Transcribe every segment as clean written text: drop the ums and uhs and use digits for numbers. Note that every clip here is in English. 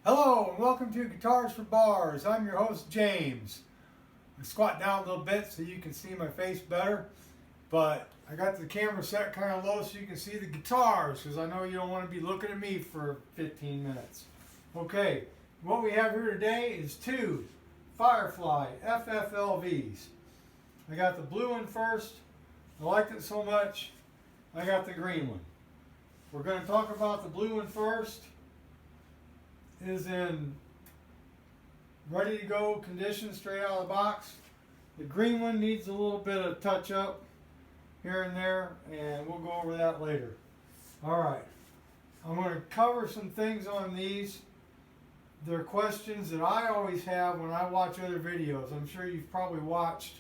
Hello and welcome to Guitars for Bars. I'm your host James. I squat down a little bit so you can see my face better, but I got the camera set kind of low so you can see the guitars because I know you don't want to be looking at me for 15 minutes. Okay, what we have here today is two Firefly FFLVs. I got the blue one first. I liked it so much, I got the green one. We're going to talk about the blue one first. Is in ready to go condition straight out of the box. The green one needs a little bit of touch up here and there, and we'll go over that later. Alright, I'm going to cover some things on these. They're questions that I always have when I watch other videos. I'm sure you've probably watched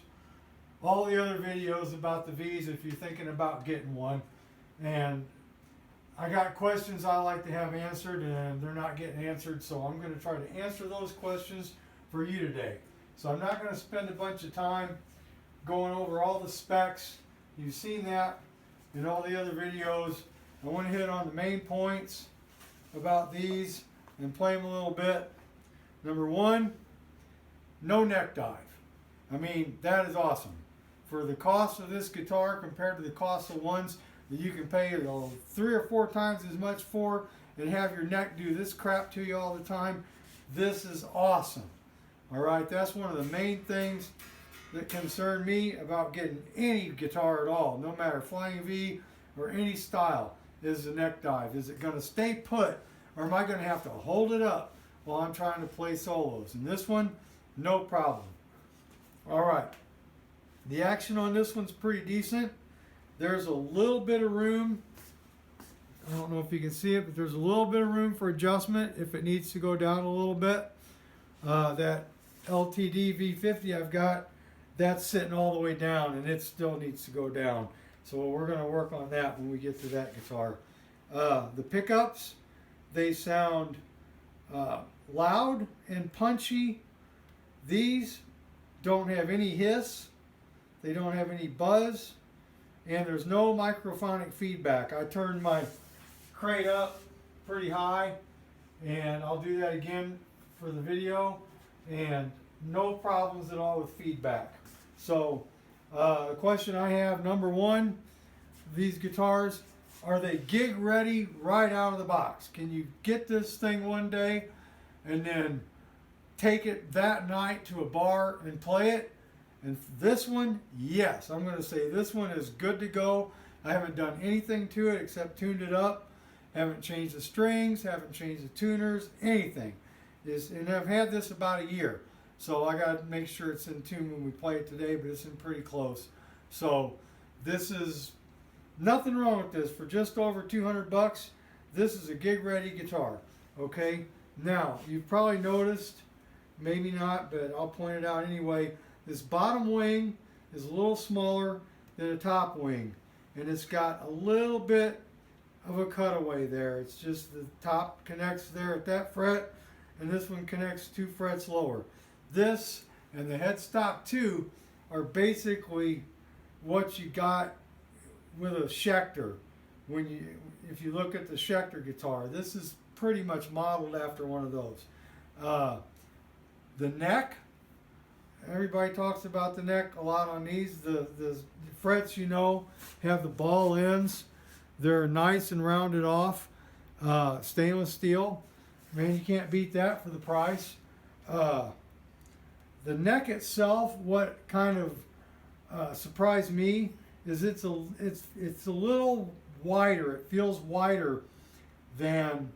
all the other videos about the V's if you're thinking about getting one, and I got questions I like to have answered and they're not getting answered, so I'm going to try to answer those questions for you today. So I'm not going to spend a bunch of time going over all the specs. You've seen that in all the other videos. I want to hit on the main points about these and play them a little bit. Number one, no neck dive. I mean, that is awesome. For the cost of this guitar compared to the cost of ones that you can pay 3 or 4 times as much for and have your neck do this crap to you all the time, this is awesome. Alright, that's one of the main things that concern me about getting any guitar at all, no matter Flying V or any style, is the neck dive. Is it going to stay put, or am I going to have to hold it up while I'm trying to play solos? And this one, no problem. Alright, the action on this one's pretty decent. There's a little bit of room, I don't know if you can see it, but there's a little bit of room for adjustment if it needs to go down a little bit. That LTD V50 I've got, that's sitting all the way down and it still needs to go down. So we're going to work on that when we get to that guitar. The pickups, they sound loud and punchy. These don't have any hiss, they don't have any buzz. And there's no microphonic feedback. I turned my crate up pretty high, and I'll do that again for the video, and no problems at all with feedback. So the question I have, number one, these guitars, are they gig ready right out of the box? Can you get this thing one day and then take it that night to a bar and play it? And this one, yes, I'm going to say this one is good to go. I haven't done anything to it except tuned it up. Haven't changed the strings, haven't changed the tuners, anything. And I've had this about a year. So I got to make sure it's in tune when we play it today, but it's in pretty close. So this is nothing wrong with this. For just over 200 bucks, this is a gig ready guitar. Okay, now you've probably noticed, maybe not, but I'll point it out anyway. This bottom wing is a little smaller than the top wing, and it's got a little bit of a cutaway there. It's just the top connects there at that fret, and this one connects 2 frets lower. This and the headstock 2 are basically what you got with a Schecter. If you look at the Schecter guitar, this is pretty much modeled after one of those. The neck, everybody talks about the neck a lot on these. The frets, you know, have the ball ends. They're nice and rounded off. Stainless steel. Man, you can't beat that for the price. The neck itself, what kind of surprised me is it's a little wider. It feels wider than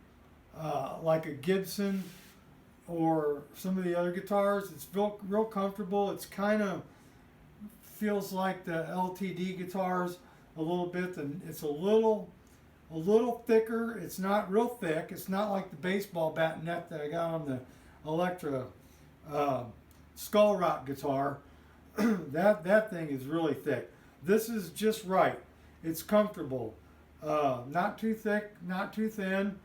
like a Gibson or some of the other guitars. It's real comfortable. It's kind of feels like the LTD guitars a little bit. It's a little thicker. It's not real thick. It's not like the baseball bat neck that I got on the Electra Skull Rock guitar. that thing is really thick. This is just right. It's comfortable. Not too thick, not too thin.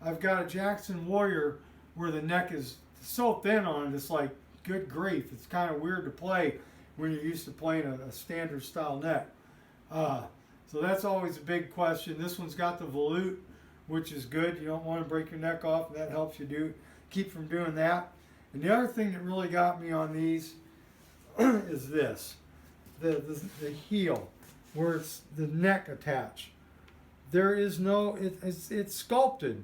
I've got a Jackson Warrior where the neck is so thin on it, it's like, good grief, it's kind of weird to play when you're used to playing a standard style neck. So that's always a big question. This one's got the volute, which is good. You don't want to break your neck off, and that helps you keep from doing that. And the other thing that really got me on these is this, the heel, where it's the neck attached. There is no, it's sculpted.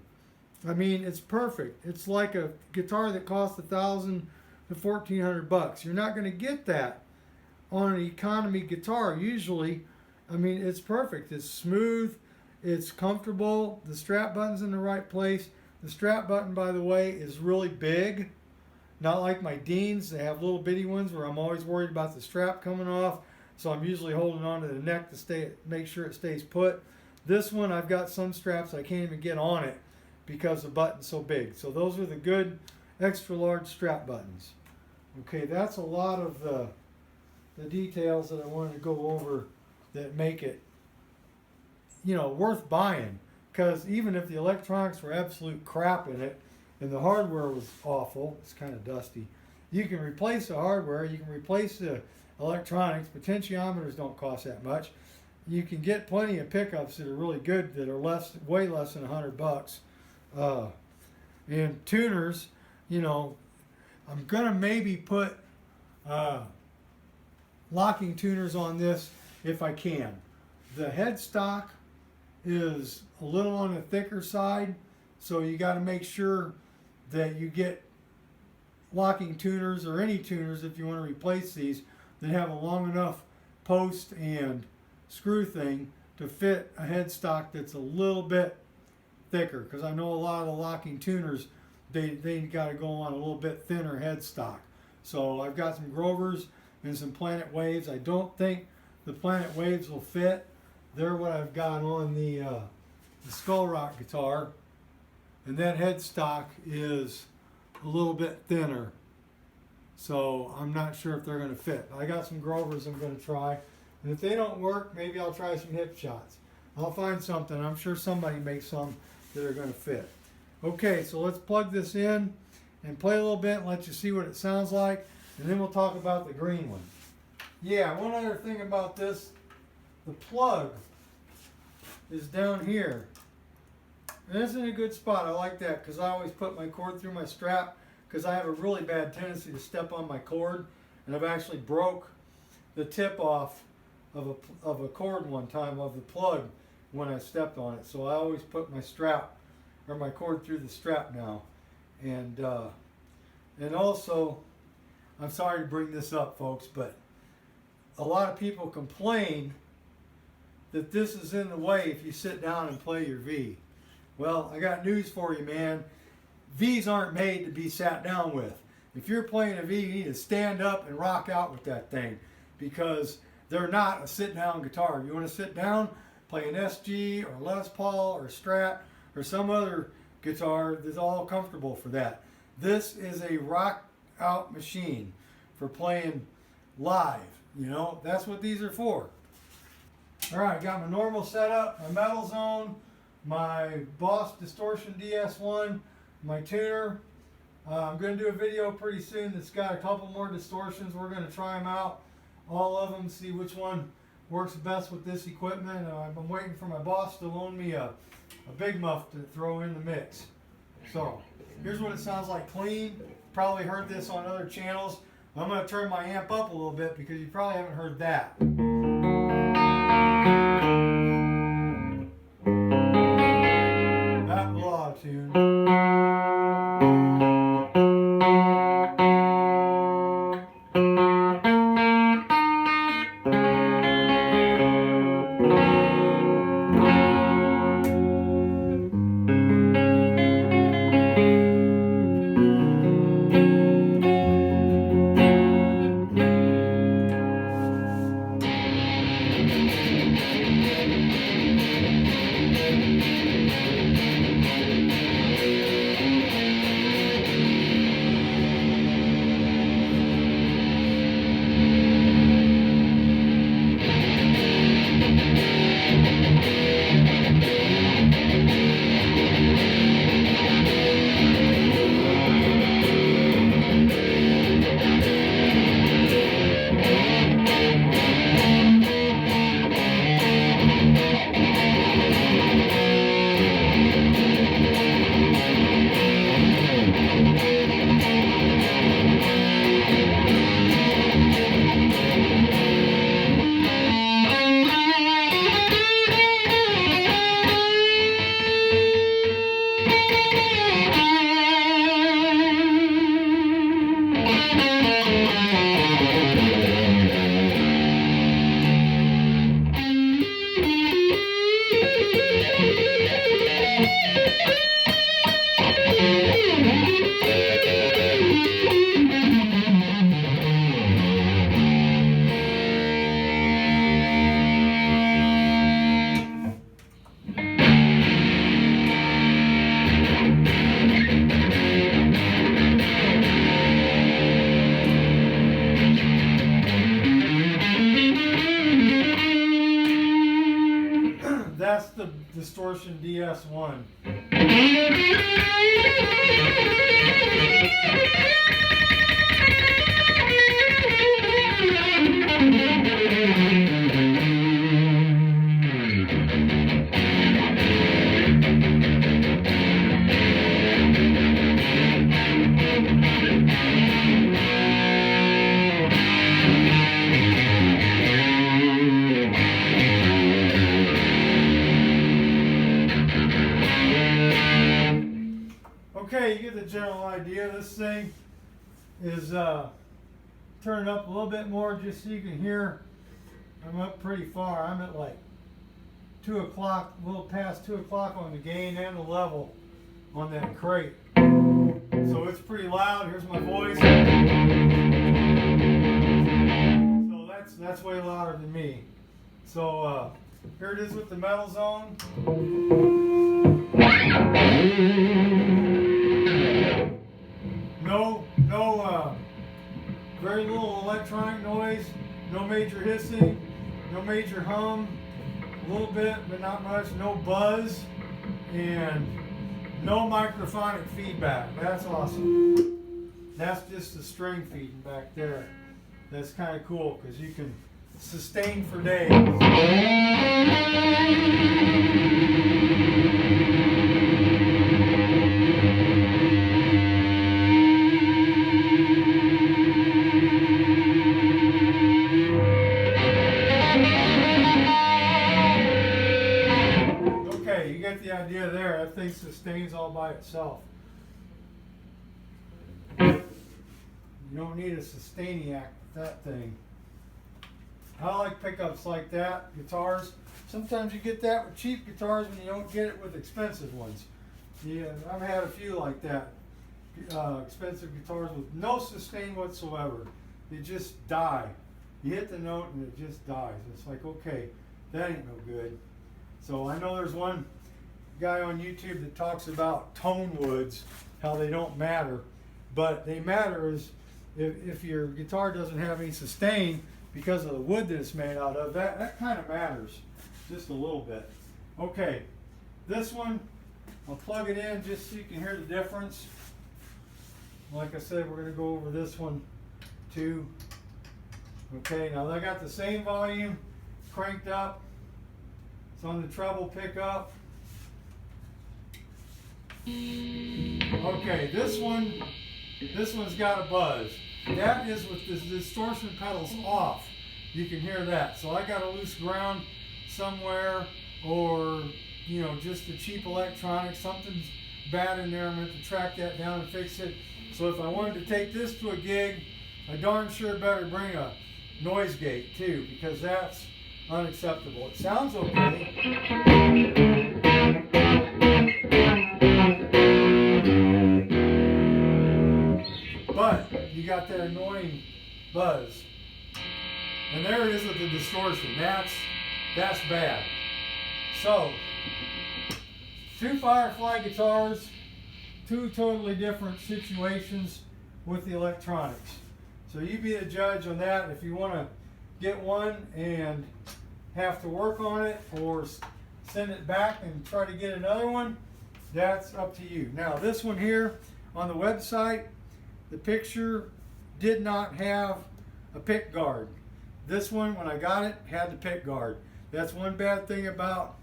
I mean, it's perfect. It's like a guitar that costs $1,000 to $1,400. You're not going to get that on an economy guitar. Usually, I mean, it's perfect. It's smooth. It's comfortable. The strap button's in the right place. The strap button, by the way, is really big. Not like my Deans. They have little bitty ones where I'm always worried about the strap coming off. So I'm usually holding on to the neck to make sure it stays put. This one, I've got some straps I can't even get on it because the button's so big. So those are the good extra large strap buttons. Okay, that's a lot of the details that I wanted to go over that make it, you know, worth buying. Because even if the electronics were absolute crap in it and the hardware was awful, it's kind of dusty, you can replace the hardware, you can replace the electronics. Potentiometers don't cost that much. You can get plenty of pickups that are really good that are way less than $100. And tuners, you know, I'm gonna maybe put locking tuners on this if I can. The headstock is a little on the thicker side, so you got to make sure that you get locking tuners, or any tuners if you want to replace these, that have a long enough post and screw thing to fit a headstock that's a little bit thicker, because I know a lot of the locking tuners, they got to go on a little bit thinner headstock. So I've got some Grovers and some Planet Waves. I don't think the Planet Waves will fit. They're what I've got on the Skull Rock guitar, and that headstock is a little bit thinner, so I'm not sure if they're going to fit. I got some Grovers I'm going to try, and if they don't work, maybe I'll try some hip shots. I'll find something. I'm sure somebody makes some that are going to fit. Okay, so let's plug this in and play a little bit and let you see what it sounds like, and then we'll talk about the green one. Yeah, one other thing about this, the plug is down here. And this is in a good spot. I like that because I always put my cord through my strap, because I have a really bad tendency to step on my cord, and I've actually broke the tip off of a cord one time, of the plug, when I stepped on it. So I always put my strap, or my cord, through the strap now. And also, I'm sorry to bring this up, folks, but a lot of people complain that this is in the way if you sit down and play your V. Well, I got news for you, man. V's aren't made to be sat down with. If you're playing a V, you need to stand up and rock out with that thing, because they're not a sit-down guitar. You want to sit down, play an SG or Les Paul or Strat or some other guitar that's all comfortable for that. This is a rock-out machine for playing live. You know, that's what these are for. All right, got my normal setup, my Metal Zone, my Boss Distortion DS1, my tuner. I'm going to do a video pretty soon that's got a couple more distortions. We're going to try them out, all of them, see which one works best with this equipment. I'm waiting for my boss to loan me a big muff to throw in the mix. So here's what it sounds like clean. Probably heard this on other channels. I'm going to turn my amp up a little bit because you probably haven't heard that. That little auto-tune. that's the Distortion DS1. Okay, you get the general idea. This thing is turning up a little bit more just so you can hear. I'm up pretty far. I'm at like 2 o'clock, a little past 2 o'clock on the gain and the level on that crate. So it's pretty loud. Here's my voice. So that's way louder than me. So here it is with the metal zone. No, very little electronic noise, no major hissing, no major hum, a little bit, but not much, no buzz, and no microphonic feedback. That's awesome. That's just the string feeding back there. That's kind of cool because you can sustain for days. You get the idea there. That thing sustains all by itself. You don't need a sustainiac with that thing. I like pickups like that, guitars. Sometimes you get that with cheap guitars when you don't get it with expensive ones. Yeah, I've had a few like that. Expensive guitars with no sustain whatsoever. They just die. You hit the note and it just dies. It's like, okay, that ain't no good. So I know there's one guy on YouTube that talks about tone woods, how they don't matter, but they matter is if your guitar doesn't have any sustain because of the wood that it's made out of, that kind of matters just a little bit. Okay, this one, I'll plug it in just so you can hear the difference. Like I said, we're going to go over this one too. Okay, now I got the same volume cranked up. It's on the treble pickup. Okay, this one's got a buzz. That is with the distortion pedals off. You can hear that. So I got a loose ground somewhere, or just a cheap electronic. Something's bad in there. I'm going to track that down and fix it. So if I wanted to take this to a gig, I darn sure better bring a noise gate too, because that's unacceptable. It sounds okay. But you got that annoying buzz. And there it is with the distortion. That's bad. So, 2 Firefly guitars, 2 totally different situations with the electronics. So you be the judge on that. If you want to get one and have to work on it, or send it back and try to get another one, that's up to you. Now this one here on the website, the picture did not have a pick guard. This one, when I got it, had the pick guard. That's one bad thing about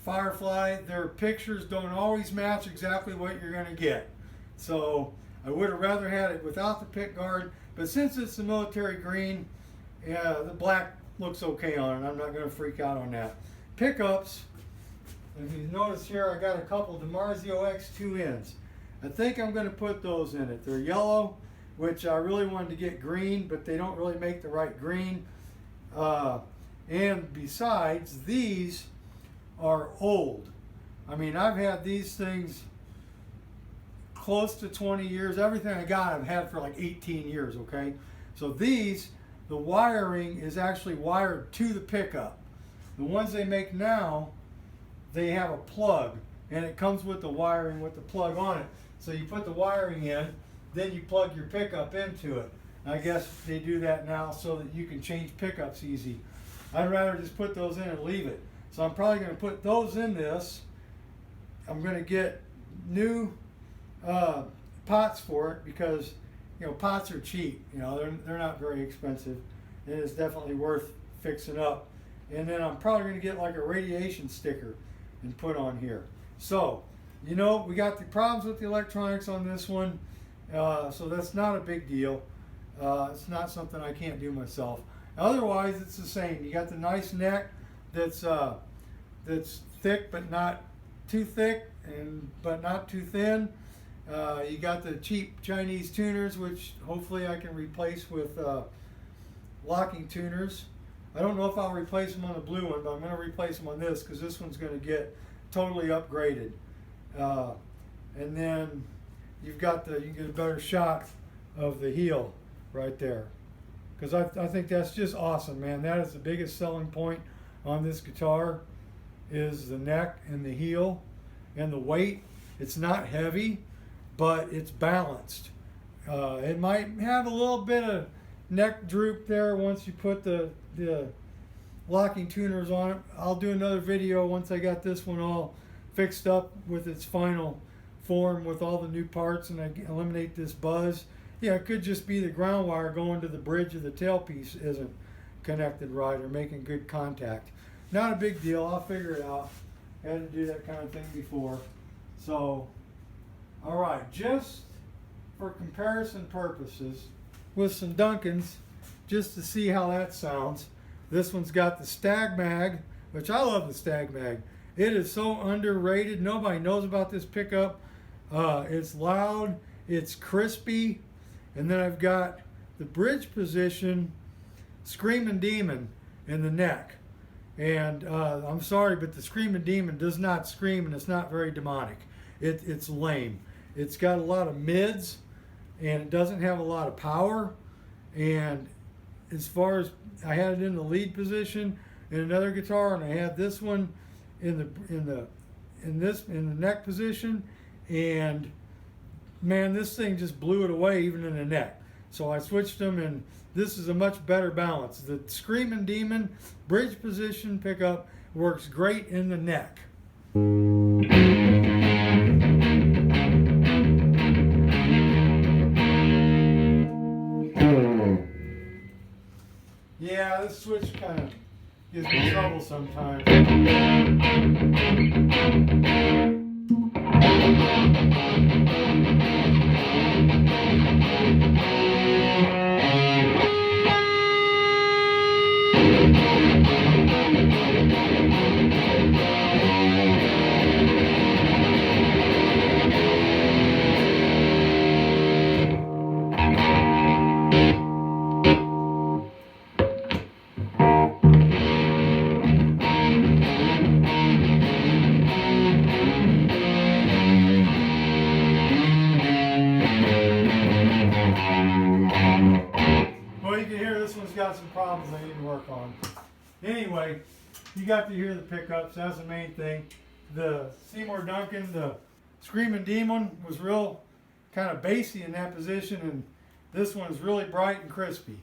Firefly. Their pictures don't always match exactly what you're going to get. So I would have rather had it without the pick guard, but since it's the military green, the black looks okay on it. I'm not going to freak out on that. Pickups, if you notice here, I got a couple DiMarzio X2Ns. I think I'm going to put those in it. They're yellow, which I really wanted to get green, but they don't really make the right green. And besides, these are old. I mean, I've had these things close to 20 years. Everything I got I've had for like 18 years, okay? So these, the wiring is actually wired to the pickup. The ones they make now, they have a plug, and it comes with the wiring with the plug on it. So you put the wiring in, then you plug your pickup into it. I guess they do that now so that you can change pickups easy. I'd rather just put those in and leave it. So I'm probably going to put those in this. I'm going to get new pots for it because, you know, pots are cheap. You know, they're not very expensive. And it's definitely worth fixing up. And then I'm probably going to get like a radiation sticker and put on here. So, you know, we got the problems with the electronics on this one. So that's not a big deal. It's not something I can't do myself. Otherwise, it's the same. You got the nice neck that's thick but not too thick, but not too thin. You got the cheap Chinese tuners, which hopefully I can replace with locking tuners. I don't know if I'll replace them on the blue one, but I'm going to replace them on this because this one's going to get totally upgraded. And then you can get a better shot of the heel right there. Because I think that's just awesome, man. That is the biggest selling point on this guitar, is the neck and the heel and the weight. It's not heavy, but it's balanced. It might have a little bit of neck droop there once you put the locking tuners on it. I'll do another video once I got this one all fixed up with its final form with all the new parts and I eliminate this buzz. Yeah, it could just be the ground wire going to the bridge of the tailpiece isn't connected right or making good contact. Not a big deal. I'll figure it out. Had to do that kind of thing before. So, all right, just for comparison purposes with some Duncans, just to see how that sounds. This one's got the Stag Mag, which I love the Stag Mag. It is so underrated. Nobody knows about this pickup. It's loud, it's crispy, and then I've got the bridge position Screaming Demon in the neck. And I'm sorry, but the Screaming Demon does not scream, and it's not very demonic. It's lame. It's got a lot of mids, and it doesn't have a lot of power. And as far as I had it in the lead position in another guitar, and I had this one in the neck position, and man, this thing just blew it away even in the neck. So I switched them, and this is a much better balance. The Screaming Demon bridge position pickup works great in the neck. Yeah, this switch kind of gives me trouble sometimes. Got some problems I need to work on. Anyway, you got to hear the pickups. That's the main thing. The Seymour Duncan, the Screaming Demon, was real kind of bassy in that position, and this one is really bright and crispy.